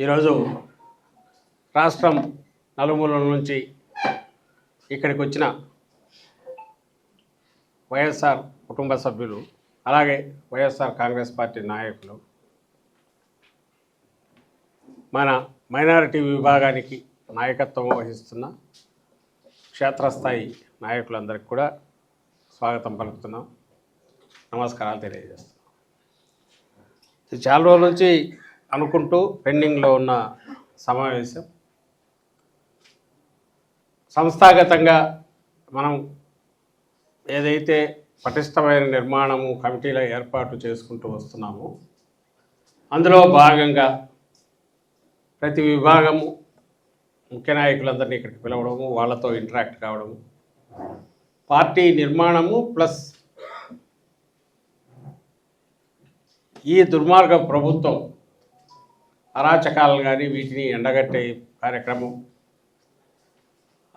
ఈరోజు రాష్ట్రం నలుమూలల నుంచి ఇక్కడికి వచ్చిన వైఎస్ఆర్ కుటుంబ సభ్యులు, అలాగే వైఎస్ఆర్ కాంగ్రెస్ పార్టీ నాయకులు, మన మైనారిటీ విభాగానికి నాయకత్వం వహిస్తున్న క్షేత్రస్థాయి నాయకులందరికీ కూడా స్వాగతం పలుకుతున్నాం, నమస్కారాలు తెలియజేస్తున్నాం. చాలా రోజుల నుంచి అనుకుంటూ పెండింగ్లో ఉన్న సమావేశం సంస్థాగతంగా మనం ఏదైతే పటిష్టమైన నిర్మాణము కమిటీల ఏర్పాటు చేసుకుంటూ వస్తున్నామో అందులో భాగంగా ప్రతి విభాగము ముఖ్య నాయకులందరినీ ఇక్కడికి పిలవడము, వాళ్ళతో ఇంటరాక్ట్ కావడము, పార్టీ నిర్మాణము ప్లస్ ఈ దుర్మార్గ ప్రభుత్వం అరాచకాలు కానీ వీటిని ఎండగట్టే కార్యక్రమం,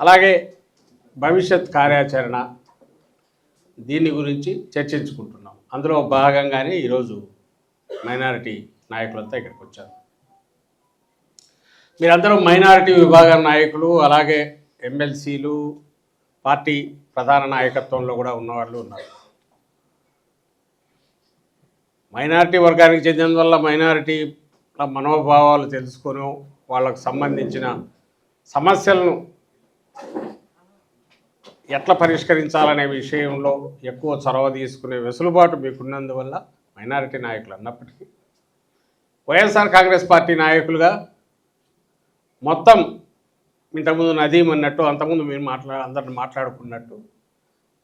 అలాగే భవిష్యత్ కార్యాచరణ, దీని గురించి చర్చించుకుంటున్నాం. అందులో భాగంగానే ఈరోజు మైనారిటీ నాయకులంతా ఇక్కడికి వచ్చారు. మీరందరూ మైనారిటీ విభాగ నాయకులు, అలాగే ఎమ్మెల్సీలు, పార్టీ ప్రధాన నాయకత్వంలో కూడా ఉన్నవాళ్ళు ఉన్నారు. మైనారిటీ వర్గానికి చెందినందువల్ల మైనారిటీ మనోభావాలు తెలుసుకొని వాళ్ళకు సంబంధించిన సమస్యలను ఎట్లా పరిష్కరించాలనే విషయంలో ఎక్కువ చొరవ తీసుకునే వెసులుబాటు మీకున్నందువల్ల మైనారిటీ నాయకులు అన్నప్పటికీ వైఎస్ఆర్ కాంగ్రెస్ పార్టీ నాయకులుగా మొత్తం ఇంతకుముందు నదీం అన్నట్టు, అంతకుముందు మీరు అందరిని మాట్లాడుకున్నట్టు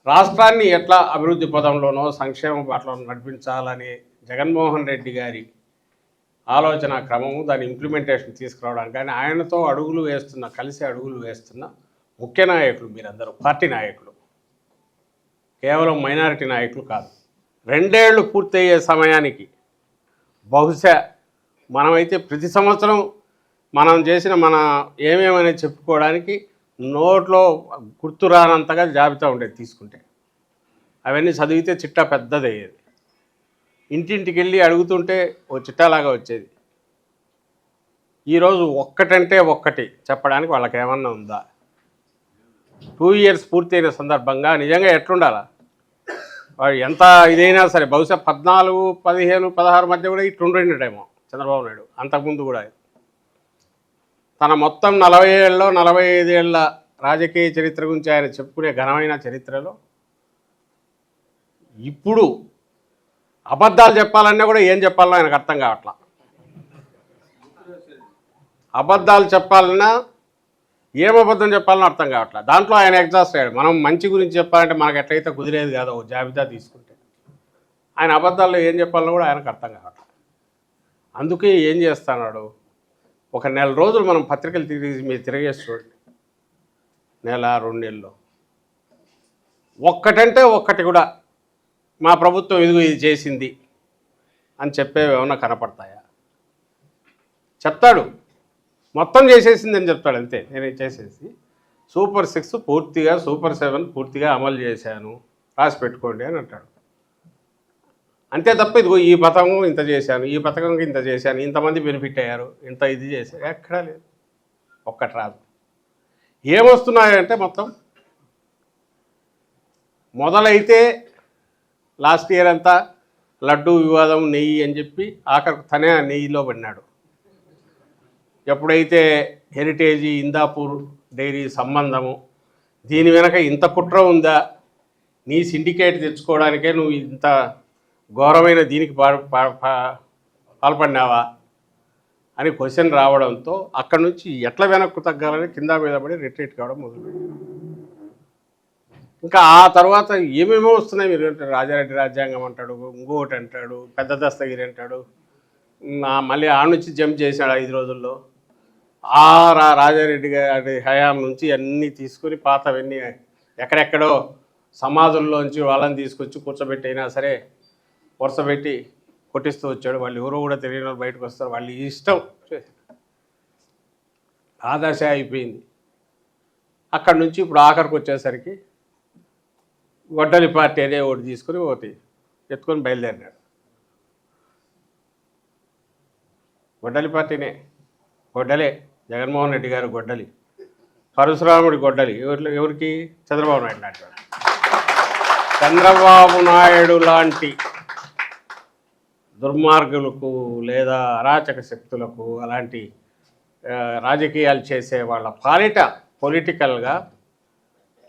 రాష్ట్రాన్ని ఎట్లా అభివృద్ధి పదంలోనో సంక్షేమ బాటలో నడిపించాలని జగన్మోహన్ రెడ్డి గారి ఆలోచన క్రమము, దాని ఇంప్లిమెంటేషన్ తీసుకురావడానికి కానీ ఆయనతో కలిసి అడుగులు వేస్తున్న ముఖ్య నాయకులు మీరందరూ, పార్టీ నాయకులు, కేవలం మైనారిటీ నాయకులు కాదు. 2 ఏళ్ళు పూర్తయ్యే సమయానికి బహుశా మనమైతే ప్రతి సంవత్సరం మనం చేసిన ఏమేమని చెప్పుకోవడానికి నోట్లో గుర్తు రానంతగా జాబితా ఉండేది తీసుకుంటే. అవన్నీ చదివితే చిట్టా పెద్దదయ్యేది. ఇంటింటికి వెళ్ళి అడుగుతుంటే ఓ చిట్టాలాగా వచ్చేది. ఈరోజు ఒక్కటంటే ఒక్కటి చెప్పడానికి వాళ్ళకి ఏమన్నా ఉందా? 2 ఇయర్స్ పూర్తయిన సందర్భంగా నిజంగా ఎట్లుండాలా? వాడు ఎంత ఇదైనా సరే బహుశా 14, 15, 16 మధ్య కూడా ఇట్లుండేటేమో చంద్రబాబు నాయుడు. అంతకుముందు కూడా తన మొత్తం 40 ఏళ్ళలో 45 ఏళ్ళ రాజకీయ చరిత్ర గురించి ఆయన చెప్పుకునే ఘనమైన చరిత్రలో ఇప్పుడు అబద్ధాలు చెప్పాలన్నా కూడా ఏం చెప్పాలనో ఆయనకు అర్థం కావట్లా. అబద్ధాలు చెప్పాలన్నా ఏం అబద్ధం చెప్పాలనో అర్థం కావట్లా. దాంట్లో ఆయన ఎగ్జాస్ట్ అయ్యాడు. మనం మంచి గురించి చెప్పాలంటే మనకు ఎట్లయితే కుదిరేది కాదో జాబితా తీసుకుంటే, ఆయన అబద్ధాల్లో ఏం చెప్పాలనో కూడా ఆయనకు అర్థం కావట్లా. అందుకే ఏం చేస్తున్నాడు, ఒక నెల రోజులు మనం పత్రికలు మీరు తిరిగేసి చూడండి, 1-2 నెలల్లో ఒక్కటంటే ఒక్కటి కూడా మా ప్రభుత్వం ఇది చేసింది అని చెప్పేవి ఏమన్నా కనపడతాయా? చెప్తాడు మొత్తం చేసేసిందని చెప్తాడు, అంతే. నేను చేసేసి సూపర్ 6 పూర్తిగా, సూపర్ 7 పూర్తిగా అమలు చేశాను, రాసి పెట్టుకోండి అని అంటాడు. అంతే తప్ప ఇదిగో ఈ పథకం ఇంత చేశాను, ఈ పథకంకి ఇంత చేశాను, ఇంతమంది బెనిఫిట్ అయ్యారు, ఇంత ఇది చేశారు, ఎక్కడా లేదు. ఒక్కటి రాదు. ఏమొస్తున్నాయంటే మొత్తం మొదలైతే లాస్ట్ ఇయర్ అంతా లడ్డు వివాదం, నెయ్యి అని చెప్పి ఆఖరికి తనే నెయ్యిలో పడినాడు. ఎప్పుడైతే హెరిటేజీ, ఇందాపూర్ డైరీ సంబంధము, దీని వెనక ఇంత కుట్ర ఉందా, నీ సిండికేట్ తెచ్చుకోవడానికే నువ్వు ఇంత ఘోరమైన దీనికి పాల్పడినావా అని క్వశ్చన్ రావడంతో అక్కడి నుంచి ఎట్లా వెనక్కు తగ్గాలని కింద మీద పడి రిట్రీట్ కావడం మొదలుపెట్టాడు. ఇంకా ఆ తర్వాత ఏమేమో వస్తున్నాయి. మీరు అంటారు రాజారెడ్డి రాజ్యాంగం అంటాడు, ఇంకోటి అంటాడు, పెద్ద దస్తగిరి అంటాడు, మళ్ళీ ఆ నుంచి జంప్ చేశాడు 5 రోజుల్లో. రాజారెడ్డి గారి హయాం నుంచి అన్నీ తీసుకుని పాతవన్నీ ఎక్కడెక్కడో సమాధుల్లోంచి వాళ్ళని తీసుకొచ్చి కూర్చోబెట్టి అయినా సరే వరుసపెట్టి కొట్టిస్తూ వచ్చాడు. వాళ్ళు ఎవరో కూడా తెలియని వాళ్ళు బయటకు వస్తారు, వాళ్ళు ఇష్టం. ఆ దశ అయిపోయింది. అక్కడి నుంచి ఇప్పుడు ఆఖరికి వచ్చేసరికి గొడ్డలి పార్టీ అనే ఒకటి తీసుకుని ఒకటి ఎత్తుకొని బయలుదేరినాడు. గొడ్డలి పార్టీనే గొడ్డలే. జగన్మోహన్ రెడ్డి గారు గొడ్డలి, పరశురాముడి గొడ్డలి ఎవరికి? చంద్రబాబు నాయుడు లాంటి వాడు. చంద్రబాబు నాయుడు లాంటి దుర్మార్గులకు లేదా అరాచక శక్తులకు అలాంటి రాజకీయాలు చేసే వాళ్ళ పాలిట పొలిటికల్గా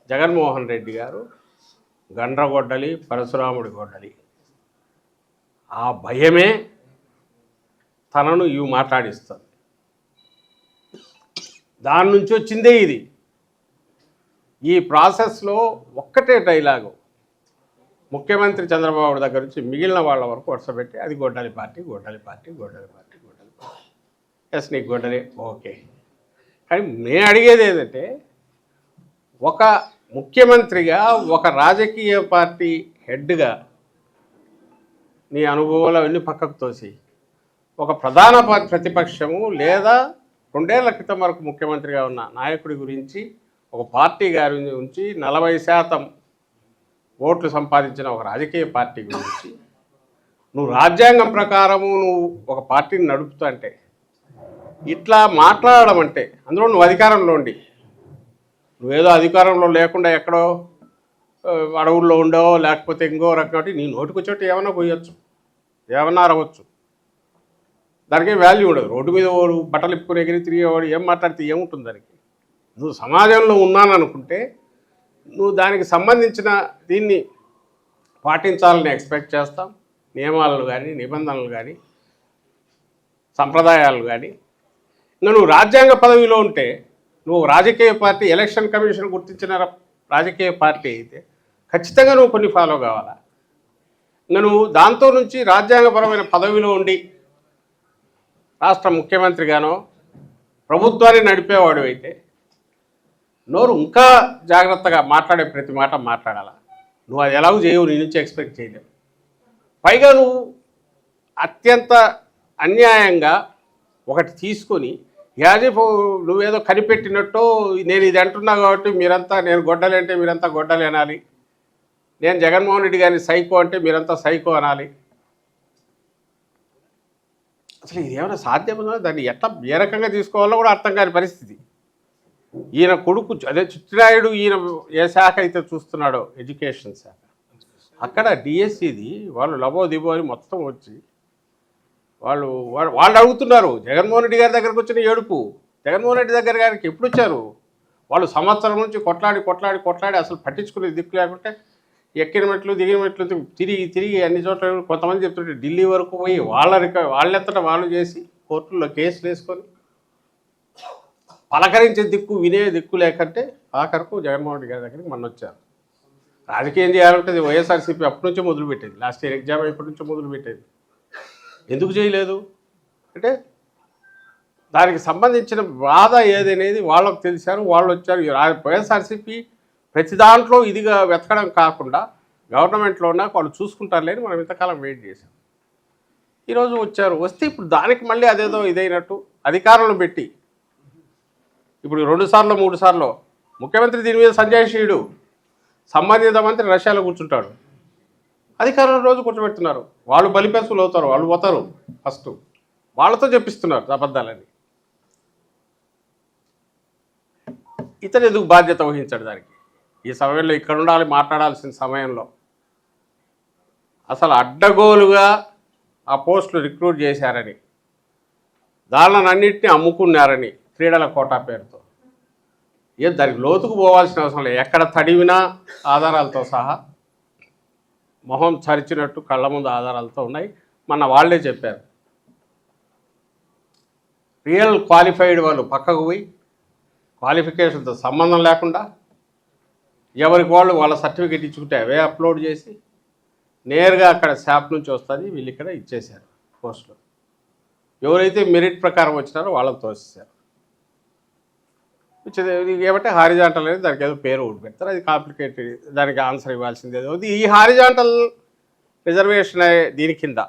జగన్మోహన్ రెడ్డి గారు గండ్రగొడ్డలి, పరశురాముడి గొడ్డలి. ఆ భయమే తనను ఇవి మాట్లాడిస్తుంది. దాని నుంచి వచ్చిందే ఇది. ఈ ప్రాసెస్లో ఒక్కటే డైలాగు ముఖ్యమంత్రి చంద్రబాబు దగ్గర నుంచి మిగిలిన వాళ్ళ వరకు వరుసపెట్టి అది గొడ్డలి పార్టీ, గొడ్డలి పార్టీ, గొడ్డలి పార్టీ, గొడ్డలి పార్టీ. ఎస్, నీకు గొడ్డలే, ఓకే. కానీ నేను అడిగేది ఏంటంటే, ఒక ముఖ్యమంత్రిగా ఒక రాజకీయ పార్టీ హెడ్గా నీ అనుభవాలు అవన్నీ పక్కకు తోసి ఒక ప్రధాన ప్రతిపక్షము లేదా 2 ఏళ్ల క్రితం వరకు ముఖ్యమంత్రిగా ఉన్న నాయకుడి గురించి, ఒక పార్టీ గారి గురించి 40% ఓట్లు సంపాదించిన ఒక రాజకీయ పార్టీ గురించి నువ్వు రాజ్యాంగం ప్రకారము నువ్వు ఒక పార్టీని నడుపుతుంటే ఇట్లా మాట్లాడడం అంటే, అందులో నువ్వు అధికారంలో ఉండి, నువ్వేదో అధికారంలో లేకుండా ఎక్కడో అడవుల్లో ఉండో లేకపోతే ఇంకో రకం నీ నోటికి వచ్చేటి ఏమన్నా పోయొచ్చు, ఏమన్నా అరవచ్చు, దానికి వాల్యూ ఉండదు. రోడ్డు మీద ఓడు బట్టలు ఇప్పుకుని ఎగిరి తిరిగేవాడు ఏం మాట్లాడితే ఏముంటుంది దానికి? నువ్వు సమాజంలో ఉన్నాననుకుంటే నువ్వు దానికి సంబంధించిన దీన్ని పాటించాలని ఎక్స్పెక్ట్ చేస్తాం. నియమాలను కానీ, నిబంధనలు కానీ, సంప్రదాయాలు కానీ. ఇంకా నువ్వు రాజ్యాంగ పదవిలో ఉంటే, నువ్వు రాజకీయ పార్టీ, ఎలక్షన్ కమిషన్ గుర్తించిన రాజకీయ పార్టీ అయితే ఖచ్చితంగా నువ్వు కొన్ని ఫాలో కావాలా. ఇంకా నువ్వు దాంతో నుంచి రాజ్యాంగపరమైన పదవిలో ఉండి రాష్ట్ర ముఖ్యమంత్రిగానో ప్రభుత్వాన్ని నడిపేవాడు అయితే నోరు ఇంకా జాగ్రత్తగా మాట్లాడే ప్రతి మాట మాట్లాడాలా. నువ్వు అది ఎలాగూ చేయవు, నీ నుంచి ఎక్స్పెక్ట్ చేయలేవు. పైగా నువ్వు అత్యంత అన్యాయంగా ఒకటి తీసుకొని యాజిఫ్ నువ్వేదో కనిపెట్టినట్టు, నేను ఇది అంటున్నా కాబట్టి మీరంతా, నేను గొడ్డలి అంటే మీరంతా గొడ్డలి అనాలి, నేను జగన్మోహన్ రెడ్డి గారిని సైకో అంటే మీరంతా సైకో అనాలి. అసలు ఇది ఏమైనా సాధ్యమో? దాన్ని ఎట్లా ఏ రకంగా తీసుకోవాలో కూడా అర్థం కాని పరిస్థితి. ఈయన కొడుకు అదే చిట్టినాయుడు, ఈయన ఏ శాఖ అయితే చూస్తున్నాడో ఎడ్యుకేషన్ శాఖ, అక్కడ డిఎస్సిది వాళ్ళు లబో దిబో అని మొత్తం వచ్చి వాళ్ళు అడుగుతున్నారు. జగన్మోహన్ రెడ్డి గారి దగ్గరకు వచ్చిన ఏడుపు జగన్మోహన్ రెడ్డి దగ్గర గారికి ఎప్పుడు వచ్చారు? వాళ్ళు సంవత్సరం నుంచి కొట్లాడి అసలు పట్టించుకునే దిక్కు లేకుంటే ఎక్కిన మెట్లు దిగిన మెట్లు తిరిగి అన్ని చోట్ల కొంతమంది చెప్తుంటే ఢిల్లీ వరకు పోయి వాళ్ళెంతటా వాళ్ళు చేసి కోర్టుల్లో కేసులు వేసుకొని పలకరించే దిక్కు, వినే దిక్కు లేకంటే ఆఖరకు జగన్మోహన్ రెడ్డి గారి దగ్గరికి మొన్న వచ్చారు. రాజకీయం చేయాలంటే వైఎస్ఆర్సీపీ అప్పటి నుంచే మొదలుపెట్టేది. లాస్ట్ ఇయర్ ఎగ్జామ్ ఇప్పటి నుంచో మొదలుపెట్టేది. ఎందుకు చేయలేదు అంటే దానికి సంబంధించిన బాధ ఏదనేది వాళ్ళకు తెలిసారు, వాళ్ళు వచ్చారు. వైఎస్ఆర్సీపీ ప్రతి దాంట్లో ఇదిగా వెతకడం కాకుండా గవర్నమెంట్లో ఉన్నాక వాళ్ళు చూసుకుంటారులేని మనం ఇంతకాలం వెయిట్ చేశాం. ఈరోజు వచ్చారు. వస్తే ఇప్పుడు దానికి మళ్ళీ అదేదో ఇదైనట్టు అధికారంలో పెట్టి ఇప్పుడు 2 సార్లు 3 సార్లు ముఖ్యమంత్రి దీని మీద సంజాయిషీయుడు, సంబంధిత మంత్రి రష్యాలో కూర్చుంటాడు. అధికారంలో రోజు కూర్చోబెడుతున్నారు. వాళ్ళు బలిపేసులు అవుతారు, వాళ్ళు పోతారు. ఫస్ట్ వాళ్ళతో చెప్పిస్తున్నారు అబద్ధాలని. ఇతను ఎందుకు బాధ్యత వహించాడు దానికి? ఈ సమయంలో ఇక్కడ ఉండాలి, మాట్లాడాల్సిన సమయంలో అసలు అడ్డగోలుగా ఆ పోస్టులు రిక్రూట్ చేశారని, దానిలన్నింటినీ అమ్ముకున్నారని క్రీడల కోటా పేరుతో దానికి లోతుకు పోవాల్సిన అవసరం లేదు. ఎక్కడ తడివినా ఆధారాలతో సహా మొహం చరిచినట్టు కళ్ళ ముందు ఆధారాలతో ఉన్నాయి. మన వాళ్ళే చెప్పారు. రియల్ క్వాలిఫైడ్ వాళ్ళు పక్కకు పోయి క్వాలిఫికేషన్తో సంబంధం లేకుండా ఎవరికి వాళ్ళు వాళ్ళ సర్టిఫికేట్ ఇచ్చుకుంటే అవే అప్లోడ్ చేసి నేరుగా అక్కడ శాప్ నుంచి వస్తుంది, వీళ్ళు ఇక్కడ ఇచ్చేశారు పోస్టులు. ఎవరైతే మెరిట్ ప్రకారం వచ్చినారో వాళ్ళని తోసేశారు. ఏమంటే హారిజాంటల్ అనేది దానికి ఏదో పేరు ఒకటి పెడతారు, అది కాంప్లికేటెడ్, దానికి ఆన్సర్ ఇవ్వాల్సింది ఏదో. ఈ హారిజాంటల్ రిజర్వేషన్ దీని కింద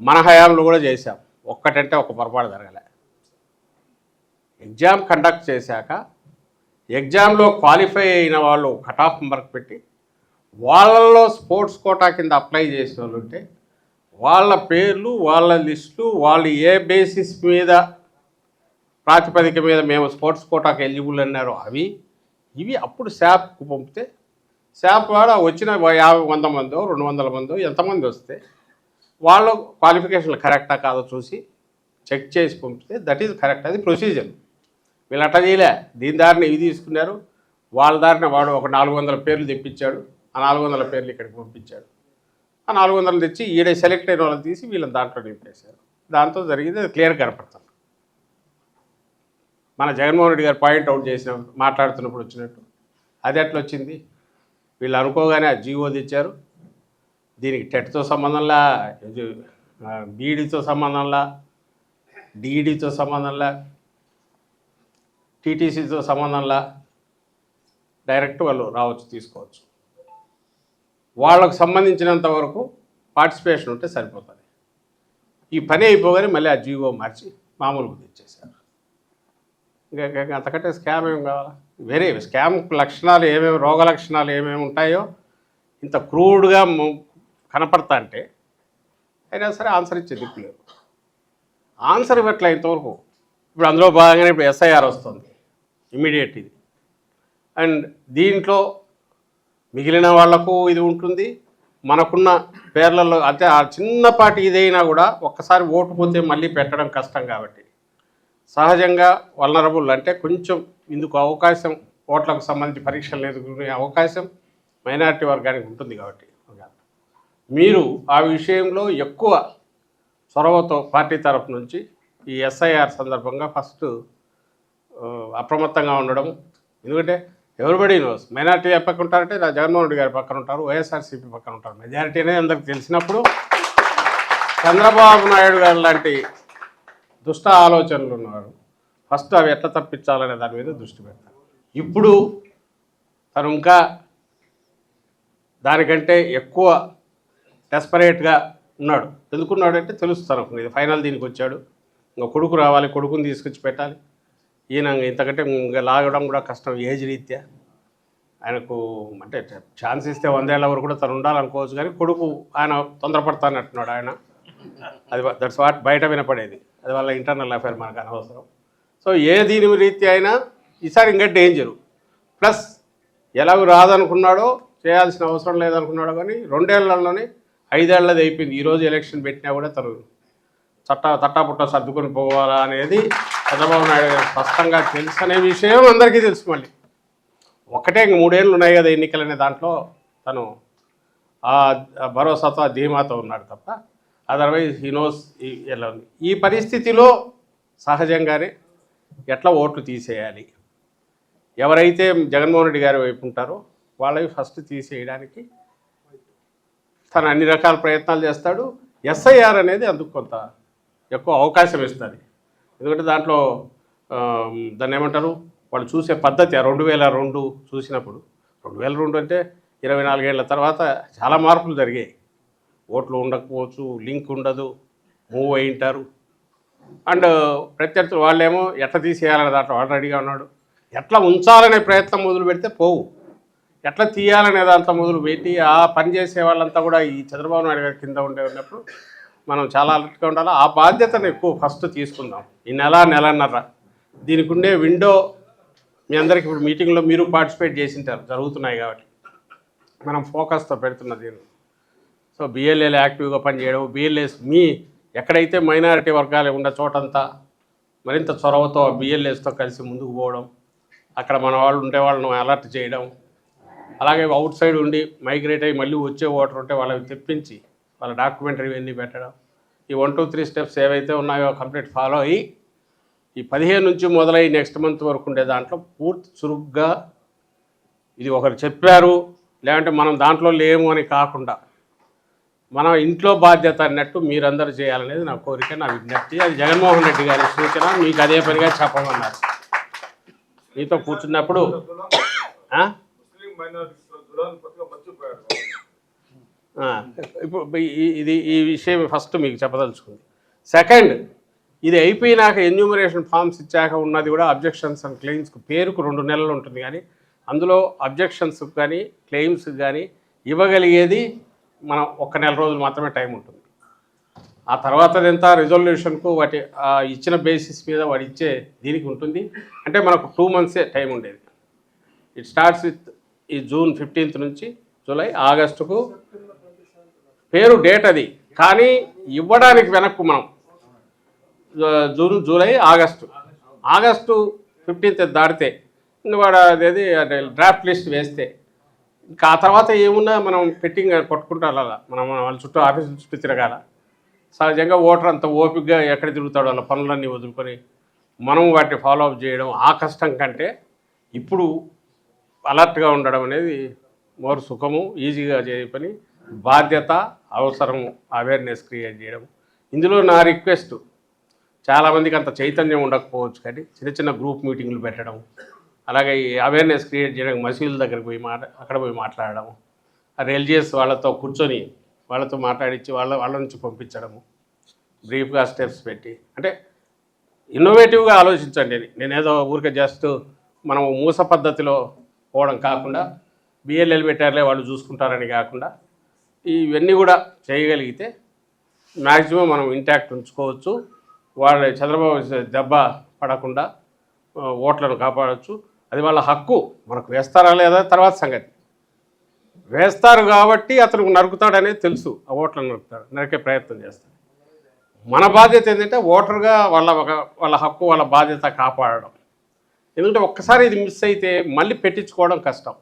మన హయాంలో కూడా చేశాం. ఒక్కటంటే ఒక పొరపాటు జరగలే. ఎగ్జామ్ కండక్ట్ చేశాక ఎగ్జామ్లో క్వాలిఫై అయిన వాళ్ళు కట్ ఆఫ్ మార్క్ పెట్టి వాళ్ళల్లో స్పోర్ట్స్ కోటా కింద అప్లై చేసిన వాళ్ళు ఉంటే వాళ్ళ పేర్లు, వాళ్ళ లిస్టులు, వాళ్ళు ఏ బేసిస్ మీద ప్రాతిపదిక మీద మేము స్పోర్ట్స్ కోటాకు ఎలిజిబుల్ అన్నారో అవి ఇవి అప్పుడు శాప్కు పంపితే శాప్ వాడు వచ్చిన 50-100 మందో 200 మందో ఎంతమంది వస్తే వాళ్ళ క్వాలిఫికేషన్లు కరెక్టా కాదో చూసి చెక్ చేసి పంపితే దట్ ఈజ్ కరెక్ట్. అది ప్రొసీజర్. వీళ్ళు అట్లా చేయలే, దీని దారిని ఇవి తీసుకున్నారు. వాళ్ళ దారిన వాడు ఒక 400 పేర్లు తెప్పించాడు. ఆ 400 పేర్లు ఇక్కడికి పంపించాడు. ఆ 400 తెచ్చి ఈడే సెలెక్ట్ అయిన వాళ్ళని తీసి వీళ్ళని దాంట్లో నింపేశారు. దాంతో జరిగింది అది క్లియర్ కనపడతాం. మన జగన్మోహన్ రెడ్డి గారు పాయింట్అవుట్ చేసిన మాట్లాడుతున్నప్పుడు వచ్చినట్టు అది ఎట్లా వచ్చింది? వీళ్ళు అనుకోగానే ఆ జీవో తెచ్చారు. దీనికి టెట్తో సంబంధంలా, బీఈడీతో సంబంధంలా, డిఈడితో సంబంధంలా, టీటీసీతో సంబంధంలా డైరెక్ట్ వాళ్ళు రావచ్చు, తీసుకోవచ్చు. వాళ్ళకు సంబంధించినంత వరకు పార్టిసిపేషన్ ఉంటే సరిపోతుంది. ఈ పని అయిపోగానే మళ్ళీ ఆ జీవో మార్చి మామూలుగా తెచ్చేశారు. ఇంకా అంతకంటే స్కామ్ ఏం కావాలా? వేరే స్కామ్ లక్షణాలు ఏమేమి, రోగ లక్షణాలు ఏమేమి ఉంటాయో ఇంత క్రూడ్గా కనపడతా అంటే అయినా సరే ఆన్సర్ ఇచ్చే దిక్కులేరు. ఆన్సర్ ఇవ్వట్లే ఇంతవరకు. ఇప్పుడు అందులో భాగంగానే ఇప్పుడు ఎస్ఐఆర్ వస్తుంది ఇమీడియట్ ఇది. అండ్ దీంట్లో మిగిలిన వాళ్లకు ఇది ఉంటుంది, మనకున్న పేర్లలో అంటే ఆ చిన్నపాటి ఇదైనా కూడా ఒక్కసారి ఓటు పోతే మళ్ళీ పెట్టడం కష్టం. కాబట్టి సహజంగా వల్నరబుల్ అంటే కొంచెం ఇందుకు అవకాశం, ఓట్లకు సంబంధించి పరీక్షలు ఎదుర్కొనే అవకాశం మైనారిటీ వర్గానికి ఉంటుంది. కాబట్టి మీరు ఆ విషయంలో ఎక్కువ చొరవతో పార్టీ తరఫు నుంచి ఈ ఎస్ఐఆర్ సందర్భంగా ఫస్ట్ అప్రమత్తంగా ఉండడం. ఎందుకంటే ఎవరిబడి నోస్ మైనారిటీ పక్కన ఉంటారంటే జగన్మోహన్ రెడ్డి గారి పక్కన ఉంటారు, వైఎస్ఆర్సీపీ పక్కన ఉంటారు. మెజారిటీ అనేది అందరికి తెలిసినప్పుడు చంద్రబాబు నాయుడు గారు లాంటి దుష్ట ఆలోచనలు ఉన్నారు. ఫస్ట్ అవి ఎట్లా తప్పించాలనే దాని మీద దృష్టి పెడతారు. ఇప్పుడు తను ఇంకా దానికంటే ఎక్కువ డెస్పరేట్గా ఉన్నాడు. ఎందుకున్నాడంటే తెలుస్తాను, ఇది ఫైనల్ దీనికి వచ్చాడు, ఇంకా కొడుకు రావాలి, కొడుకుని తీసుకొచ్చి పెట్టాలి. ఈయన ఇంతకంటే ఇంకా లాగడం కూడా కష్టం ఏజ్ రీత్యా. ఆయనకు అంటే ఛాన్స్ ఇస్తే 100 ఏళ్ల వరకు కూడా తను ఉండాలనుకోవచ్చు, కానీ కొడుకు ఆయన తొందరపడతానంటున్నాడు ఆయన. అది దట్స్ వాట్ బయట వినపడేది, అది వాళ్ళ ఇంటర్నల్ అఫైర్, మనకు అనవసరం. సో ఏ దీని రీతి అయినా ఈసారి ఇంకా డేంజరు. ప్లస్ ఎలాగో రాదనుకున్నాడో, చేయాల్సిన అవసరం లేదనుకున్నాడో, కానీ 2 ఏళ్లలోనే 5 ఏళ్ళది అయిపోయింది. ఈరోజు ఎలక్షన్ పెట్టినా కూడా తను తట్టాపుట్ట సర్దుకొని పోవాలా అనేది చంద్రబాబు నాయుడు గారు స్పష్టంగా తెలుసు అనే విషయం అందరికీ తెలుసు. మళ్ళీ ఒకటే ఇంక 3 ఏళ్ళు ఉన్నాయి కదా ఎన్నికలనే దాంట్లో తను ఆ భరోసాతో, ఆ ధీమాతో ఉన్నాడు తప్ప అదర్వైజ్ హీ నోస్ ఎలా ఉంది. ఈ పరిస్థితిలో సహజంగానే ఎట్లా ఓట్లు తీసేయాలి, ఎవరైతే జగన్మోహన్ రెడ్డి గారి వైపు ఉంటారో వాళ్ళవి ఫస్ట్ తీసేయడానికి తను అన్ని రకాల ప్రయత్నాలు చేస్తాడు. ఎస్ఐఆర్ అనేది అందుకు కొంత ఎక్కువ అవకాశం ఇస్తుంది. ఎందుకంటే దాంట్లో దాన్ని ఏమంటారు, వాళ్ళు చూసే పద్ధతి 2002 చూసినప్పుడు, 2002 అంటే 24 ఏళ్ల తర్వాత చాలా మార్పులు జరిగాయి. ఓట్లు ఉండకపోవచ్చు, లింక్ ఉండదు, మూవ్ అయి ఉంటారు. అండ్ ప్రత్యర్థులు వాళ్ళేమో ఎట్లా తీసేయాలనే దాంట్లో వాళ్ళు రెడీగా ఉన్నాడు. ఎట్లా ఉంచాలనే ప్రయత్నం మొదలు పెడితే పోవు, ఎట్లా తీయాలనే దాంట్లో మొదలు పెట్టి ఆ పని చేసే వాళ్ళంతా కూడా ఈ చంద్రబాబు నాయుడు గారి కింద ఉన్నప్పుడు మనం చాలా అలర్ట్గా ఉండాలి. ఆ బాధ్యతను ఎక్కువ ఫస్ట్ తీసుకుందాం. ఈ నెలన్నర దీనికి ఉండే విండో మీ అందరికీ ఇప్పుడు మీటింగ్లో మీరు పార్టిసిపేట్ చేసింటారు, జరుగుతున్నాయి కాబట్టి మనం ఫోకస్తో పెడుతున్న దీన్ని. సో బిఎల్ఏలు యాక్టివ్గా పనిచేయడం, బిఎల్ఏస్ మీ ఎక్కడైతే మైనారిటీ వర్గాలు ఉన్న చోటంతా మరింత చొరవతో బిఎల్ఏస్తో కలిసి ముందుకు పోవడం, అక్కడ మన వాళ్ళు ఉండే వాళ్ళను అలర్ట్ చేయడం, అలాగే అవుట్ సైడ్ ఉండి మైగ్రేట్ అయ్యి మళ్ళీ వచ్చే ఓటర్ ఉంటే వాళ్ళని తెప్పించి వాళ్ళ డాక్యుమెంటరీ ఇవన్నీ పెట్టడం, ఈ 1, 2, 3 స్టెప్స్ ఏవైతే ఉన్నాయో కంప్లీట్ ఫాలో అయ్యి ఈ 15 నుంచి మొదలై నెక్స్ట్ మంత్ వరకు ఉండే దాంట్లో పూర్తి చురుగ్గా ఇది ఒకరు చెప్పారు లేదంటే మనం దాంట్లో లేము అని కాకుండా మన ఇంట్లో బాధ్యత అన్నట్టు మీరందరూ చేయాలనేది నా కోరిక, నా విజ్ఞప్తి. అది జగన్మోహన్ రెడ్డి గారి సూచన, మీకు అదే పనిగా చెప్పమన్నారు. మీతో కూర్చున్నప్పుడు ఇప్పుడు ఈ విషయం ఫస్ట్ మీకు చెప్పదలుచుకుంది. సెకండ్, ఇది అయిపోయినాక ఎన్యూమరేషన్ ఫామ్స్ ఇచ్చాక ఉన్నది కూడా అబ్జెక్షన్స్ అండ్ క్లెయిమ్స్కి పేరుకు 2 నెలలు ఉంటుంది, కానీ అందులో అబ్జెక్షన్స్కి కానీ క్లెయిమ్స్కి కానీ ఇవ్వగలిగేది మనం 1 నెల రోజులు మాత్రమే టైం ఉంటుంది. ఆ తర్వాతదంతా రిజల్యూషన్కు వాటి ఇచ్చిన బేసిస్ మీద వాడు ఇచ్చే దీనికి ఉంటుంది. అంటే మనకు 2 months టైం ఉండేది. ఇట్ స్టార్ట్స్ విత్ ఈ June 15th నుంచి జూలై ఆగస్టుకు పేరు డేట్ అది, కానీ ఇవ్వడానికి వెనక్కు మనం జూన్ జూలై ఆగస్టు 15th దాటితే వాడు అదేది డ్రాఫ్ట్ లిస్ట్ వేస్తే ఇంకా ఆ తర్వాత ఏమున్నా మనం పెట్టింగ్ కొట్టుకుంటారు అలా మనం వాళ్ళ చుట్టూ ఆఫీసుల చుట్టూ తిరగాల. సహజంగా ఓటర్ అంత ఓపికగా ఎక్కడ తిరుగుతాడు వాళ్ళ పనులన్నీ వదులుకొని మనం వాటిని ఫాలో అప్ చేయడం ఆ కష్టం కంటే ఇప్పుడు అలర్ట్గా ఉండడం అనేది మోర్ సుఖము, ఈజీగా చేయ పని, బాధ్యత, అవసరము, అవేర్నెస్ క్రియేట్ చేయడం. ఇందులో నా రిక్వెస్ట్, చాలామందికి అంత చైతన్యం ఉండకపోవచ్చు కానీ చిన్న చిన్న గ్రూప్ మీటింగ్లు పెట్టడం, అలాగే ఈ అవేర్నెస్ క్రియేట్ చేయడం, మసీదుల దగ్గరికి పోయి అక్కడ పోయి మాట్లాడడం, ఆ రిలీజియస్ వాళ్ళతో కూర్చొని వాళ్ళతో మాట్లాడించి వాళ్ళ నుంచి పంపించడము, బ్రీఫ్గా స్టెప్స్ పెట్టి, అంటే ఇన్నోవేటివ్గా ఆలోచించండి. నేనేదో ఊరికే జస్ట్ మనం మూస పద్ధతిలో పోవడం కాకుండా బిఎల్ఎల్ పెట్టారులే వాళ్ళు చూసుకుంటారని కాకుండా ఇవన్నీ కూడా చేయగలిగితే మ్యాక్సిమం మనం ఇంటాక్ట్ ఉంచుకోవచ్చు. వాళ్ళ చంద్రబాబు దెబ్బ పడకుండా ఓట్లను కాపాడవచ్చు. అది వాళ్ళ హక్కు. మనకు వేస్తారా లేదా తర్వాత సంగతి. వేస్తారు కాబట్టి అతను నరుకుతాడనేది తెలుసు. ఆ ఓట్లను నరికే ప్రయత్నం చేస్తాడు. మన బాధ్యత ఏంటంటే ఓటర్గా వాళ్ళ హక్కు, వాళ్ళ బాధ్యత కాపాడడం. ఎందుకంటే ఒక్కసారి ఇది మిస్ అయితే మళ్ళీ పెట్టించుకోవడం కష్టం.